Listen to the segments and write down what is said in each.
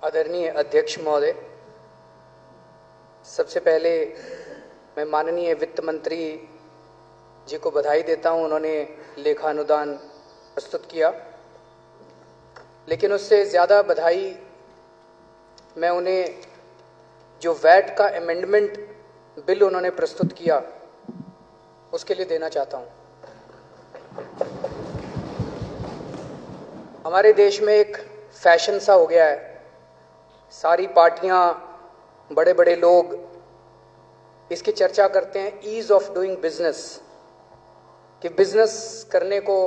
आदरणीय अध्यक्ष महोदय, सबसे पहले मैं माननीय वित्त मंत्री जी को बधाई देता हूं। उन्होंने लेखा अनुदान प्रस्तुत किया, लेकिन उससे ज़्यादा बधाई मैं उन्हें जो वैट का अमेंडमेंट बिल उन्होंने प्रस्तुत किया उसके लिए देना चाहता हूं। हमारे देश में एक फैशन सा हो गया है, सारी पार्टियां, बड़े बड़े लोग इसकी चर्चा करते हैं ईज ऑफ डूइंग बिजनेस, कि बिजनेस करने को,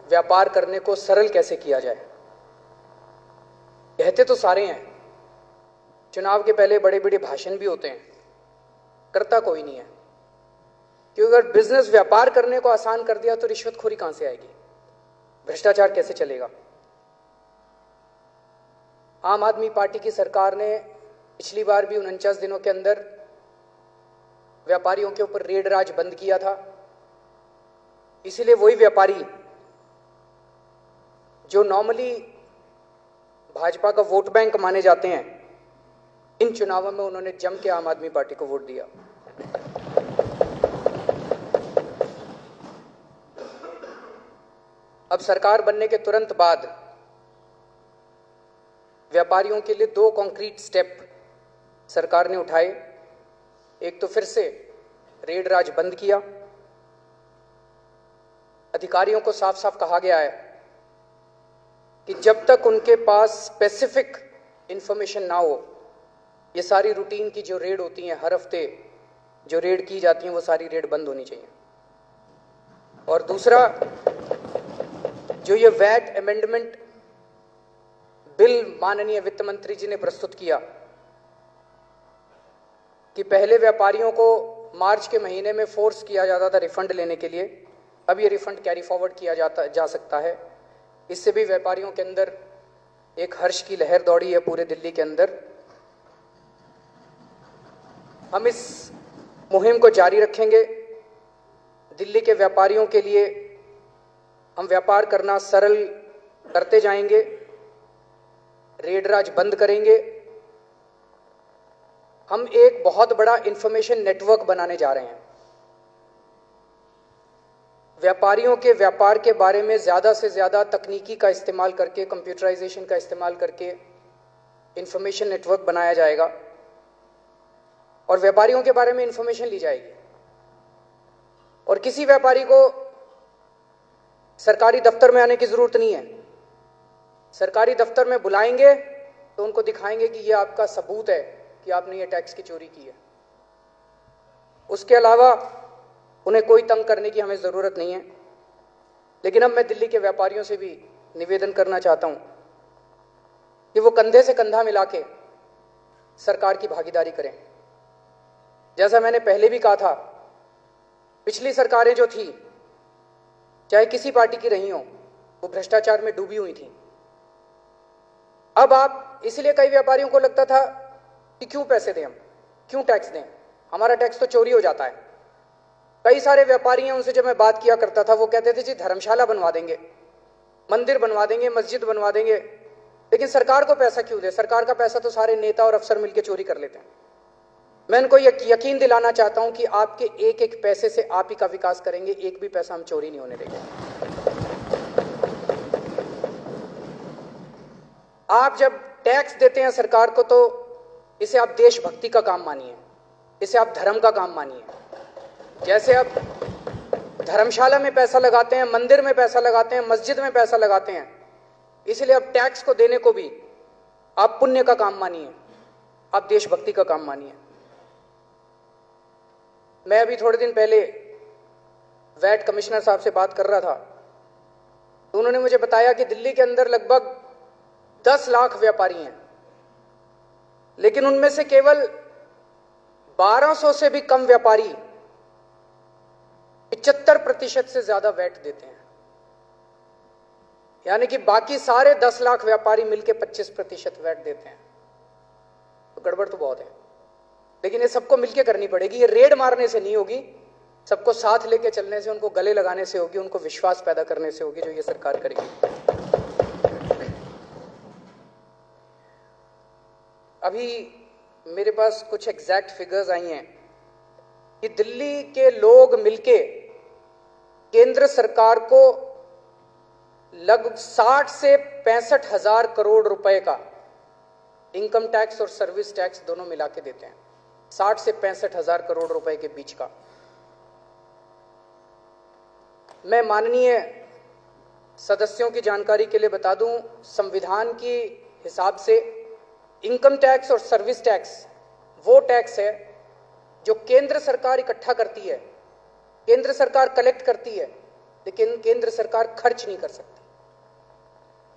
व्यापार करने को सरल कैसे किया जाए। कहते तो सारे हैं, चुनाव के पहले बड़े बड़े भाषण भी होते हैं, करता कोई नहीं है। क्योंकि अगर बिजनेस, व्यापार करने को आसान कर दिया तो रिश्वतखोरी कहां से आएगी, भ्रष्टाचार कैसे चलेगा। आम आदमी पार्टी की सरकार ने पिछली बार भी 49 दिनों के अंदर व्यापारियों के ऊपर रेड राज बंद किया था। इसीलिए वही व्यापारी जो नॉर्मली भाजपा का वोट बैंक माने जाते हैं, इन चुनावों में उन्होंने जम के आम आदमी पार्टी को वोट दिया। अब सरकार बनने के तुरंत बाद व्यापारियों के लिए 2 कॉन्क्रीट स्टेप सरकार ने उठाए। एक तो फिर से रेड राज बंद किया। अधिकारियों को साफ साफ कहा गया है कि जब तक उनके पास स्पेसिफिक इंफॉर्मेशन ना हो, ये सारी रूटीन की जो रेड होती हैं, हर हफ्ते जो रेड की जाती हैं, वो सारी रेड बंद होनी चाहिए। और दूसरा, जो ये वैट अमेंडमेंट बिल माननीय वित्त मंत्री जी ने प्रस्तुत किया कि पहले व्यापारियों को मार्च के महीने में फोर्स किया जाता था रिफंड लेने के लिए, अब ये रिफंड कैरी फॉरवर्ड किया जा सकता है। इससे भी व्यापारियों के अंदर एक हर्ष की लहर दौड़ी है पूरे दिल्ली के अंदर। हम इस मुहिम को जारी रखेंगे। दिल्ली के व्यापारियों के लिए हम व्यापार करना सरल करते जाएंगे, रेड राज बंद करेंगे। हम एक बहुत बड़ा इंफॉर्मेशन नेटवर्क बनाने जा रहे हैं। व्यापारियों के व्यापार के बारे में ज्यादा से ज्यादा तकनीकी का इस्तेमाल करके, कंप्यूटराइजेशन का इस्तेमाल करके इंफॉर्मेशन नेटवर्क बनाया जाएगा और व्यापारियों के बारे में इंफॉर्मेशन ली जाएगी। और किसी व्यापारी को सरकारी दफ्तर में आने की जरूरत नहीं है। सरकारी दफ्तर में बुलाएंगे तो उनको दिखाएंगे कि यह आपका सबूत है कि आपने ये टैक्स की चोरी की है। उसके अलावा उन्हें कोई तंग करने की हमें जरूरत नहीं है। लेकिन अब मैं दिल्ली के व्यापारियों से भी निवेदन करना चाहता हूं कि वो कंधे से कंधा मिला के सरकार की भागीदारी करें। जैसा मैंने पहले भी कहा था, पिछली सरकारें जो थी, चाहे किसी पार्टी की रही हो, वो भ्रष्टाचार में डूबी हुई थी। अब आप, इसलिए कई व्यापारियों को लगता था कि क्यों पैसे दें, हम क्यों टैक्स दें, हमारा टैक्स तो चोरी हो जाता है। कई सारे व्यापारी हैं, उनसे जब मैं बात किया करता था, वो कहते थे जी धर्मशाला बनवा देंगे, मंदिर बनवा देंगे, मस्जिद बनवा देंगे, लेकिन सरकार को पैसा क्यों दे। सरकार का पैसा तो सारे नेता और अफसर मिलकर चोरी कर लेते हैं। मैं इनको यकीन दिलाना चाहता हूं कि आपके एक एक पैसे से आप ही का विकास करेंगे, एक भी पैसा हम चोरी नहीं होने देंगे। आप जब टैक्स देते हैं सरकार को, तो इसे आप देशभक्ति का काम मानिए, इसे आप धर्म का काम मानिए। जैसे आप धर्मशाला में पैसा लगाते हैं, मंदिर में पैसा लगाते हैं, मस्जिद में पैसा लगाते हैं, इसलिए आप टैक्स को देने को भी आप पुण्य का काम मानिए, आप देशभक्ति का काम मानिए। मैं अभी थोड़े दिन पहले वैट कमिश्नर साहब से बात कर रहा था, तो उन्होंने मुझे बताया कि दिल्ली के अंदर लगभग 10 लाख व्यापारी हैं, लेकिन उनमें से केवल 1200 से भी कम व्यापारी 75% से ज्यादा वैट देते हैं। यानी कि बाकी सारे 10 लाख व्यापारी मिलकर 25% वैट देते हैं। तो गड़बड़ तो बहुत है, लेकिन ये सबको मिलकर करनी पड़ेगी। ये रेड मारने से नहीं होगी, सबको साथ लेके चलने से, उनको गले लगाने से होगी, उनको विश्वास पैदा करने से होगी, जो ये सरकार करेगी। अभी मेरे पास कुछ एग्जैक्ट फिगर्स आई हैं कि दिल्ली के लोग मिलके केंद्र सरकार को लगभग 60 से 65 हजार करोड़ रुपए का इनकम टैक्स और सर्विस टैक्स दोनों मिला के देते हैं। 60 से 65 हजार करोड़ रुपए के बीच का। मैं माननीय सदस्यों की जानकारी के लिए बता दूं, संविधान के हिसाब से इनकम टैक्स और सर्विस टैक्स वो टैक्स है जो केंद्र सरकार इकट्ठा करती है, केंद्र सरकार कलेक्ट करती है, लेकिन केंद्र सरकार खर्च नहीं कर सकती।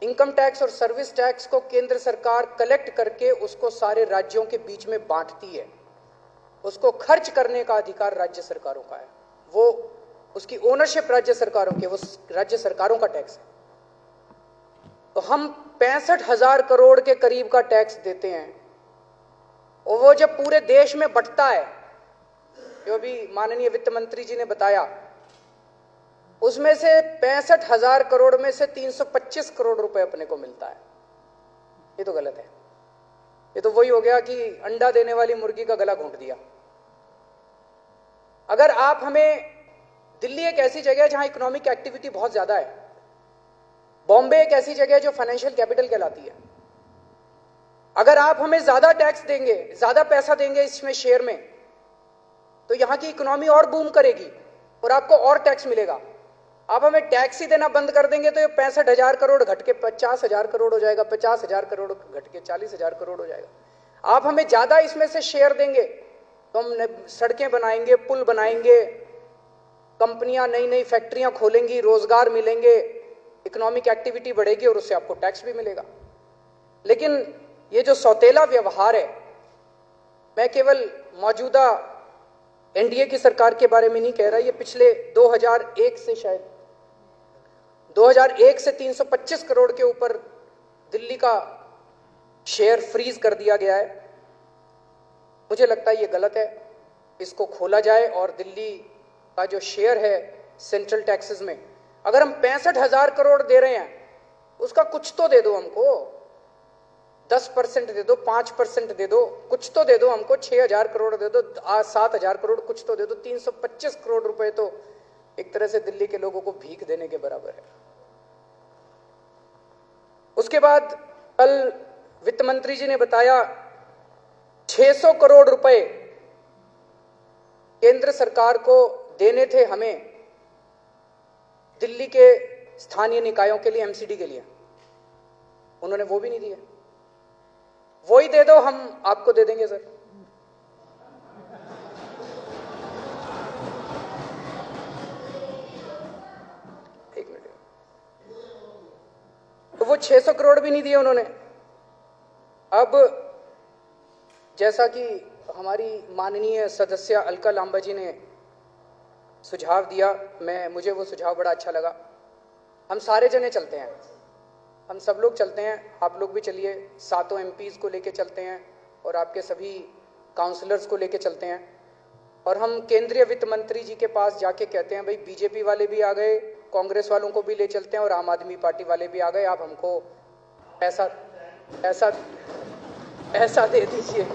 इनकम टैक्स और सर्विस टैक्स को केंद्र सरकार कलेक्ट करके उसको सारे राज्यों के बीच में बांटती है। उसको खर्च करने का अधिकार राज्य सरकारों का है, वो उसकी ओनरशिप राज्य सरकारों की, वो राज्य सरकारों का टैक्स है। तो हम 65 हजार करोड़ के करीब का टैक्स देते हैं, और वो जब पूरे देश में बंटता है, जो अभी माननीय वित्त मंत्री जी ने बताया, उसमें से 65 हजार करोड़ में से 325 करोड़ रुपए अपने को मिलता है। ये तो गलत है। ये तो वही हो गया कि अंडा देने वाली मुर्गी का गला घोंट दिया। अगर आप हमें, दिल्ली एक ऐसी जगह है जहां इकोनॉमिक एक्टिविटी बहुत ज्यादा है, बॉम्बे एक ऐसी जगह है जो फाइनेंशियल कैपिटल कहलाती है। अगर आप हमें ज्यादा टैक्स देंगे, ज्यादा पैसा देंगे इसमें शेयर में, तो यहां की इकोनॉमी और बूम करेगी और आपको और टैक्स मिलेगा। आप हमें टैक्स ही देना बंद कर देंगे तो ये 65 हजार करोड़ घट के 50 हजार करोड़ हो जाएगा, 50 हजार करोड़ घट के 40 हजार करोड़ हो जाएगा। आप हमें ज्यादा इसमें से शेयर देंगे तो हम सड़कें बनाएंगे, पुल बनाएंगे, कंपनियां नई नई फैक्ट्रियां खोलेंगी, रोजगार मिलेंगे, इकोनॉमिक एक्टिविटी बढ़ेगी और उससे आपको टैक्स भी मिलेगा। लेकिन ये जो सौतेला व्यवहार है, मैं केवल मौजूदा एनडीए की सरकार के बारे में नहीं कह रहा, ये पिछले 2001 से शायद 2001 से 325 करोड़ के ऊपर दिल्ली का शेयर फ्रीज कर दिया गया है। मुझे लगता है ये गलत है, इसको खोला जाए और दिल्ली का जो शेयर है सेंट्रल टैक्सेस में, अगर हम 65 हजार करोड़ दे रहे हैं, उसका कुछ तो दे दो हमको, 10% दे दो, 5% दे दो, कुछ तो दे दो हमको, 6,000 करोड़ दे दो, 7,000 करोड़ कुछ तो दे दो। 325 करोड़ रुपए तो एक तरह से दिल्ली के लोगों को भीख देने के बराबर है। उसके बाद कल वित्त मंत्री जी ने बताया 600 करोड़ रुपए केंद्र सरकार को देने थे हमें दिल्ली के स्थानीय निकायों के लिए, एमसीडी के लिए, उन्होंने वो भी नहीं दिया। वो ही दे दो, हम आपको दे देंगे सर। एक मिनट। तो वो 600 करोड़ भी नहीं दिए उन्होंने। अब जैसा कि हमारी माननीय सदस्य अलका लांबा जी ने सुझाव दिया, मुझे वो सुझाव बड़ा अच्छा लगा। हम सारे जने चलते हैं, हम सब लोग चलते हैं, आप लोग भी चलिए, सातों एमपीज को लेके चलते हैं और आपके सभी काउंसलर्स को लेके चलते हैं, और हम केंद्रीय वित्त मंत्री जी के पास जाके कहते हैं, भाई बीजेपी वाले भी आ गए, कांग्रेस वालों को भी ले चलते हैं और आम आदमी पार्टी वाले भी आ गए, आप हमको पैसा दे दीजिए।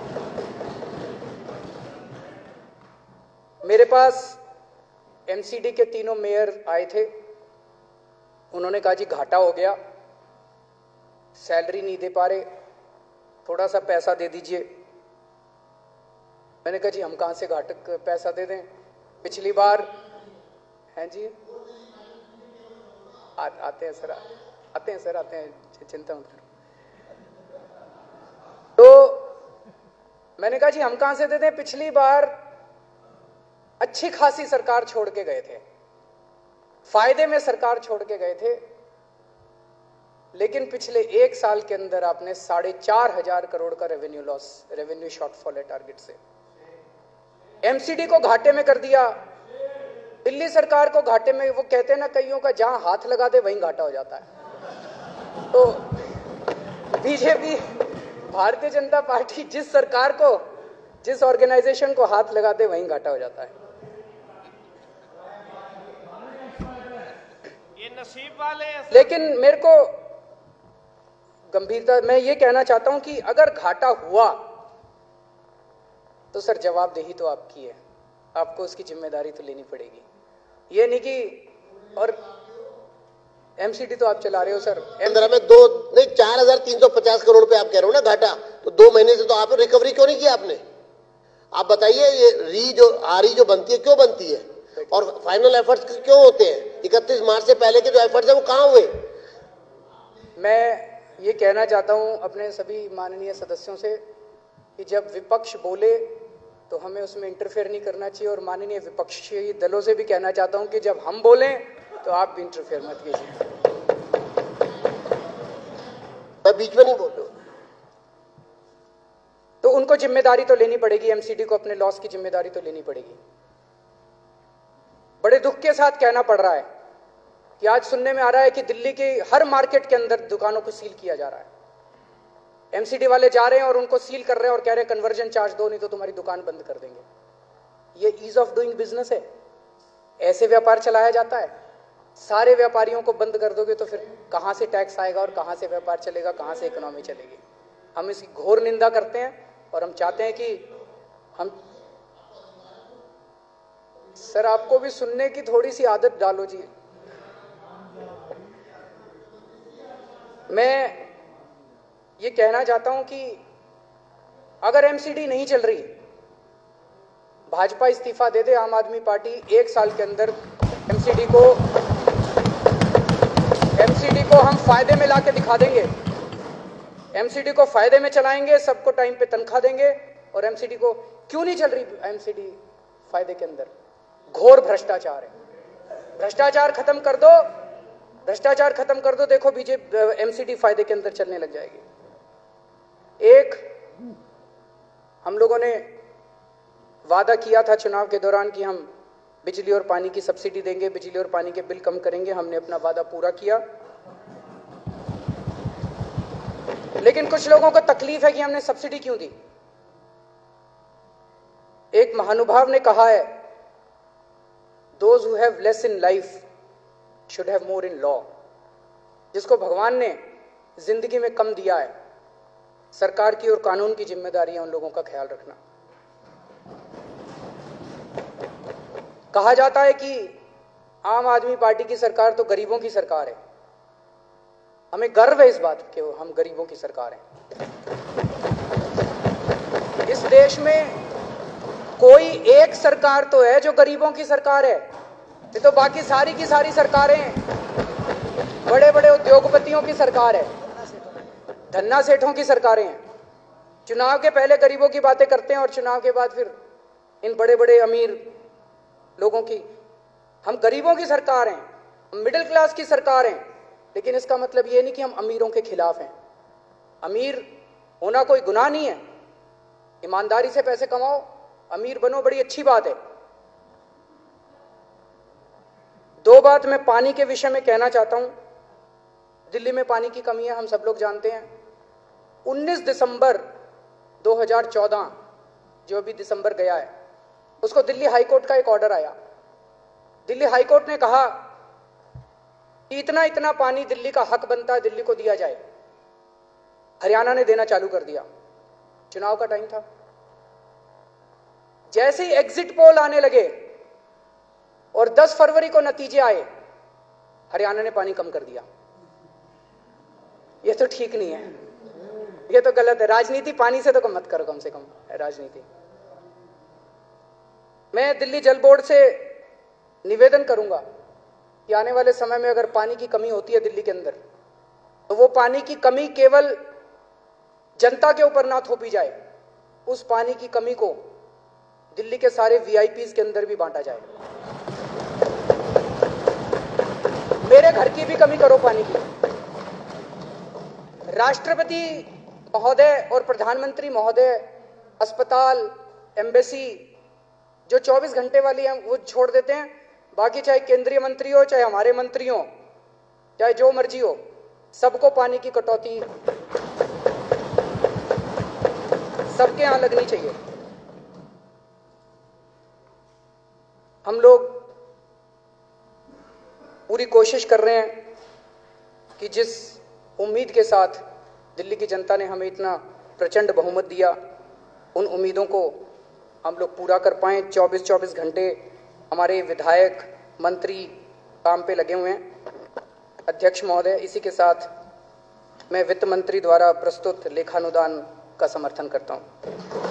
मेरे पास एमसीडी के तीनों मेयर आए थे, उन्होंने कहा जी घाटा हो गया, सैलरी नहीं दे पा रहे, थोड़ा सा पैसा दे दीजिए। मैंने कहा जी हम कहां से घाटक पैसा दे दें, पिछली बार हैं जी आते हैं सर, आते हैं, चिंता मत करो। तो मैंने कहा जी हम कहां से दे दें, पिछली बार अच्छी खासी सरकार छोड़ के गए थे, फायदे में सरकार छोड़ के गए थे, लेकिन पिछले एक साल के अंदर आपने 4,500 करोड़ का रेवेन्यू शॉर्टफॉल है टारगेट से। एमसीडी को घाटे में कर दिया, दिल्ली सरकार को घाटे में। वो कहते हैं ना, कईयों का जहां हाथ लगा दे वहीं घाटा हो जाता है। तो बीजेपी, भारतीय जनता पार्टी जिस सरकार को, जिस ऑर्गेनाइजेशन को हाथ लगा दे वहीं घाटा हो जाता है। ये नसीब वाले हैं। लेकिन मेरे को गंभीरता, मैं ये कहना चाहता हूं कि अगर घाटा हुआ तो सर जवाबदेही तो आपकी है, आपको उसकी जिम्मेदारी तो लेनी पड़ेगी। ये नहीं कि, और एमसीडी तो आप चला रहे हो सर, 15 में 4,350 करोड़ रुपए आप कह रहे हो ना घाटा, तो 2 महीने से तो आप रिकवरी क्यों नहीं किया आपने? आप बताइए, ये आरी जो बनती है क्यों बनती है, और फाइनल एफर्ट्स क्यों होते हैं? 31 मार्च से पहले के जो एफर्ट्स है वो कहां हुए? मैं ये कहना चाहता हूं अपने सभी माननीय सदस्यों से कि जब विपक्ष बोले तो हमें उसमें इंटरफेयर नहीं करना चाहिए, और माननीय विपक्षी दलों से भी कहना चाहता हूं कि जब हम बोलें तो आप भी इंटरफेयर मत कीजिए। मैं बीच में नहीं बोल रहा हूं। तो उनको जिम्मेदारी तो लेनी पड़ेगी, एमसीडी को अपने लॉस की जिम्मेदारी तो लेनी पड़ेगी। बड़े दुख के साथ कहना पड़ रहा है कि आज सुनने में आ रहा है कि दिल्ली के हर मार्केट के अंदर दुकानों को सील किया जा रहा है। एमसीडी वाले जा रहे हैं और उनको सील कर रहे हैं और कह रहे हैं कन्वर्जन चार्ज दो नहीं तो तुम्हारी दुकान बंद कर देंगे। ये ईज ऑफ डूइंग बिजनेस है, ऐसे व्यापार चलाया जाता है। सारे व्यापारियों को बंद कर दोगे तो फिर कहां से टैक्स आएगा और कहां से व्यापार चलेगा, कहां से इकोनॉमी चलेगी। हम इसकी घोर निंदा करते हैं और हम चाहते हैं कि हम, सर आपको भी सुनने की थोड़ी सी आदत डालो जी। मैं ये कहना चाहता हूं कि अगर एमसीडी नहीं चल रही, भाजपा इस्तीफा दे दे, आम आदमी पार्टी 1 साल के अंदर एमसीडी को हम फायदे में लाके दिखा देंगे। एमसीडी को फायदे में चलाएंगे, सबको टाइम पे तनख्वाह देंगे। और एमसीडी को क्यों नहीं चल रही एमसीडी फायदे के अंदर? घोर भ्रष्टाचार है। भ्रष्टाचार खत्म कर दो, भ्रष्टाचार खत्म कर दो, देखो बीजेपी एमसीडी फायदे के अंदर चलने लग जाएगी। एक हम लोगों ने वादा किया था चुनाव के दौरान कि हम बिजली और पानी की सब्सिडी देंगे, बिजली और पानी के बिल कम करेंगे। हमने अपना वादा पूरा किया, लेकिन कुछ लोगों को तकलीफ है कि हमने सब्सिडी क्यों दी। एक महानुभाव ने कहा है, Those who have less in life should have more in law। जिसको भगवान ने जिंदगी में कम दिया है, सरकार की और कानून की जिम्मेदारी है उन लोगों का ख्याल रखना। कहा जाता है कि आम आदमी पार्टी की सरकार तो गरीबों की सरकार है। हमें गर्व है इस बात के, हम गरीबों की सरकार हैं। इस देश में कोई एक सरकार तो है जो गरीबों की सरकार है, ये तो बाकी सारी की सारी सरकारें बड़े बड़े उद्योगपतियों की सरकार है, धन्ना सेठों की सरकारें हैं। चुनाव के पहले गरीबों की बातें करते हैं और चुनाव के बाद फिर इन बड़े बड़े अमीर लोगों की। हम गरीबों की सरकार हैं, हम मिडिल क्लास की सरकार हैं, लेकिन इसका मतलब ये नहीं कि हम अमीरों के खिलाफ हैं। अमीर होना कोई गुनाह नहीं है, ईमानदारी से पैसे कमाओ, अमीर बनो, बड़ी अच्छी बात है। 2 बात मैं पानी के विषय में कहना चाहता हूं। दिल्ली में पानी की कमी है, हम सब लोग जानते हैं। 19 दिसंबर 2014, जो अभी दिसंबर गया है, उसको दिल्ली हाईकोर्ट का एक ऑर्डर आया। दिल्ली हाईकोर्ट ने कहा कि इतना इतना पानी दिल्ली का हक बनता है, दिल्ली को दिया जाए। हरियाणा ने देना चालू कर दिया। चुनाव का टाइम था। जैसे ही एग्जिट पोल आने लगे और 10 फरवरी को नतीजे आए, हरियाणा ने पानी कम कर दिया। ये तो ठीक नहीं है, ये तो गलत है। राजनीति पानी से तो कम मत करो, कम से कम राजनीति। मैं दिल्ली जल बोर्ड से निवेदन करूंगा कि आने वाले समय में अगर पानी की कमी होती है दिल्ली के अंदर, तो वो पानी की कमी केवल जनता के ऊपर ना थोपी जाए, उस पानी की कमी को दिल्ली के सारे वीआईपीज के अंदर भी बांटा जाए। मेरे घर की भी कमी करो पानी की। राष्ट्रपति महोदय और प्रधानमंत्री महोदय अस्पताल, एम्बेसी जो 24 घंटे वाली है वो छोड़ देते हैं, बाकी चाहे केंद्रीय मंत्री हो, चाहे हमारे मंत्री हो, चाहे जो मर्जी हो, सबको पानी की कटौती सबके यहां लगनी चाहिए। हम लोग पूरी कोशिश कर रहे हैं कि जिस उम्मीद के साथ दिल्ली की जनता ने हमें इतना प्रचंड बहुमत दिया, उन उम्मीदों को हम लोग पूरा कर पाएँ। 24-24 घंटे हमारे विधायक मंत्री काम पे लगे हुए हैं। अध्यक्ष महोदय, इसी के साथ मैं वित्त मंत्री द्वारा प्रस्तुत लेखानुदान का समर्थन करता हूं।